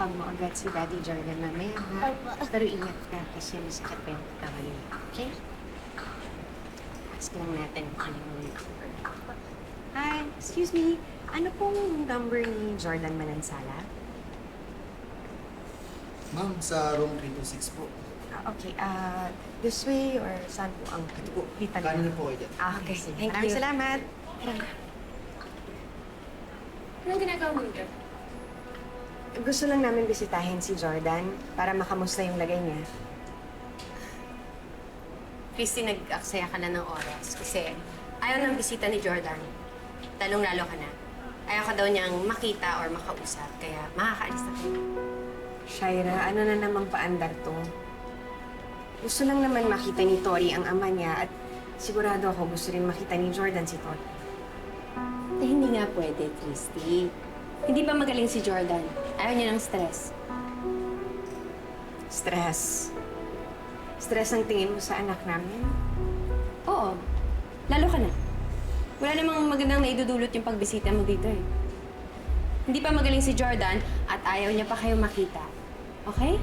tawag mo agad si Daddy Jordan mamaya, ha? Opo. Pero ingat ka kasi masakit pa yung kamali. Okay? Ask lang natin kung ano yung number. Hi, excuse me. Ano pong number ni Jordan Manansala? Ma'am, sa room 326 po. Okay, this way or saan po ang pitan? Kanin po kayo dyan. Okay. Thank Maraming you. salamat. Anong ginagawa mo dito? Gusto lang namin bisitahin si Jordan para makamusta yung lagay niya. Christy, nag-aksaya ka na ng oras kasi ayaw ng bisita ni Jordan. Talong-lalo ka na. Ayaw ka daw niyang makita or makausap, kaya makakaalis na kayo. Shaira, ano na namang paandar to? Gusto lang naman makita ni Tori ang ama niya at sigurado ako gusto rin makita ni Jordan si Tori. Eh, hindi nga pwede, Christy. Hindi pa magaling si Jordan. Ayaw niya ng stress. Stress. Stress ang tingin mo sa anak namin? Oo, lalo ka na. Wala namang magandang naidudulot yung pagbisita mo dito eh. Hindi pa magaling si Jordan at ayaw niya pa kayo makita. Okay?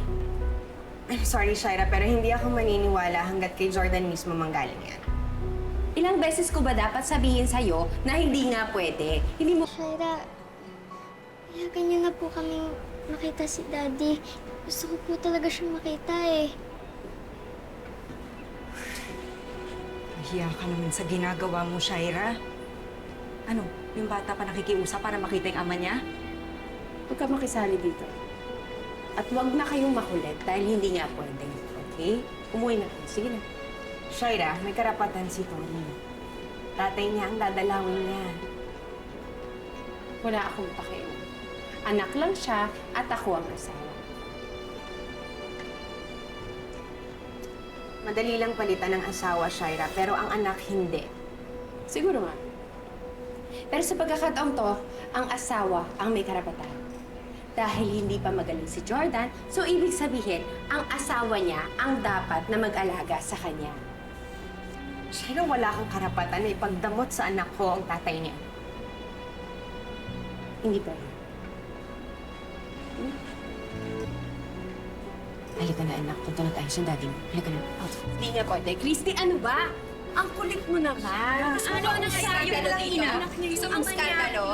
I'm sorry, Shaira, pero hindi ako maniniwala hanggat kay Jordan mismo manggaling yan. Ilang beses ko ba dapat sabihin sa'yo na hindi nga pwede? Hindi mo... Shaira, hayagan niyo na po kaming makita si Daddy. Gusto ko po talaga siyang makita eh. Hiya ka naman sa ginagawa mo, Shaira. Ano, yung bata pa nakikiusap para makita yung ama niya? Huwag ka makisali dito. At huwag na kayong makulit dahil hindi nga pwede. Okay? Umuwi na kayo. Sige na. Shaira, may karapatan si Tori. Tatay niya ang dadalawin niya. Wala akong pakialam. Anak lang siya at ako ang asawa. Madali lang palitan ng asawa, Shaira, pero ang anak hindi. Siguro nga. Pero sa pagkakataong to, ang asawa ang may karapatan. Dahil hindi pa magaling si Jordan, so ibig sabihin, ang asawa niya ang dapat na mag-alaga sa kanya. Shaira, wala kang karapatan na ipagdamot sa anak ko ang tatay niya. Hindi pa rin. Halika na, anak. Punta na tayo sa daddy mo. Halika na. Hindi nga pwede. Christy, ano ba? Ang kulit mo naman. Ano ang skandalo dito? Gusto mong skandalo?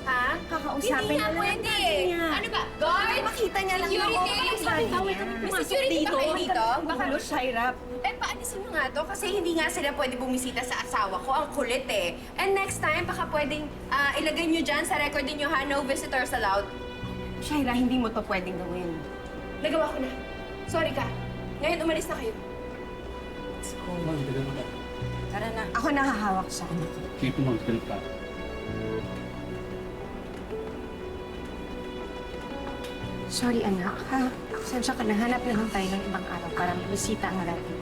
Ha? Kakausapin Hindi nga na lang pwede. ang tatay niya. Ano ba? Guard? Makita niya lang Security? ako. Sabi, bawal kami pumasok dito. Kayo dito? Baka, Ulo, Shaira. eh, paalisin mo nga to kasi hindi nga sila pwede bumisita sa asawa ko. Ang kulit eh. And next time, baka pwedeng ilagay nyo dyan sa record ninyo ha, no visitors allowed. Shaira, hindi mo to pwedeng gawin. Nagawa ko na. Sorry ka. Ngayon, umalis na kayo. Oo, ma'am. Tagal mo ba? Tara na. Ako nakahawak sa anak ko. Sige po, ma'am. Tagal pa. Sorry, anak, ha? Sensya ka na. Hanap na lang tayo ng ibang araw para mabisita ang natin.